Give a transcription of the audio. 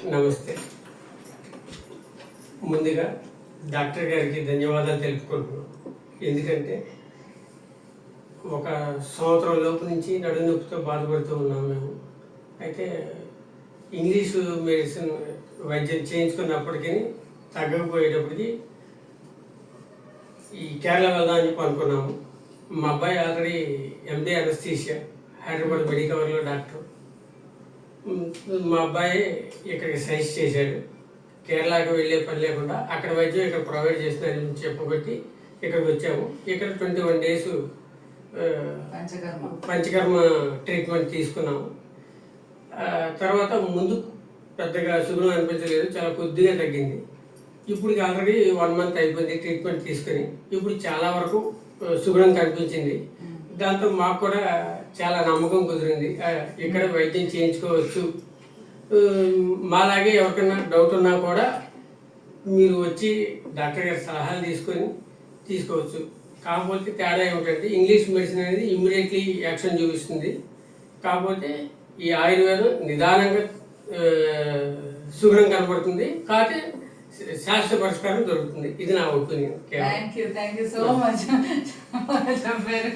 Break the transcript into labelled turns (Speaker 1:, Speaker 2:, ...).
Speaker 1: నమస్తే. ముందుగా డాక్టర్ గారికి ధన్యవాదాలు తెలుపుకుంటున్నాను. ఎందుకంటే ఒక సంవత్సరం లోపు నుంచి నడుము నొప్పితో బాధపడుతూ ఉన్నాం మేము. అయితే ఇంగ్లీషు మెడిసిన్ వైద్యం చేయించుకున్నప్పటికీ తగ్గకపోయేటప్పటికి ఈ కేరళ వెళ్దాం అని చెప్పి అనుకున్నాము. మా అబ్బాయి ఆల్రెడీ ఎండి అనస్థీషియా హైదరాబాద్ మెడికవర్లో డాక్టర్. మా అబ్బాయి ఇక్కడికి సజెస్ట్ చేశాడు, కేరళకు వెళ్ళే పని లేకుండా అక్కడ వైద్యం ఇక్కడ ప్రొవైడ్ చేస్తున్నారని చెప్పబట్టి ఇక్కడికి వచ్చాము. ఇక్కడ 21 days పంచకర్మ ట్రీట్మెంట్ తీసుకున్నాము. తర్వాత ముందు పెద్దగా శుభ్రం అనిపించలేదు, చాలా కొద్దిగా తగ్గింది. ఇప్పుడు ఆల్రెడీ 1 month అయిపోయింది ట్రీట్మెంట్ తీసుకుని. ఇప్పుడు చాలా వరకు శుభ్రం కనిపించింది. దాంతో మాకు కూడా చాలా నమ్మకం కుదిరింది, ఇక్కడ వైద్యం చేయించుకోవచ్చు. మాలాగే ఎవరికైనా డౌట్ ఉన్నా కూడా మీరు వచ్చి డాక్టర్ గారి సలహాలు తీసుకోవచ్చు. కాకపోతే తేడా ఏమిటంటే ఇంగ్లీష్ మెడిసిన్ అనేది ఇమ్మీడియట్లీ యాక్షన్ చూపిస్తుంది. కాకపోతే ఈ ఆయుర్వేదం నిదానంగా శుభ్రం కనబడుతుంది, కాకపోతే శాస్త్ర పరిష్కారం దొరుకుతుంది. ఇది నా opinion.
Speaker 2: Thank you so much. చెప్పారు.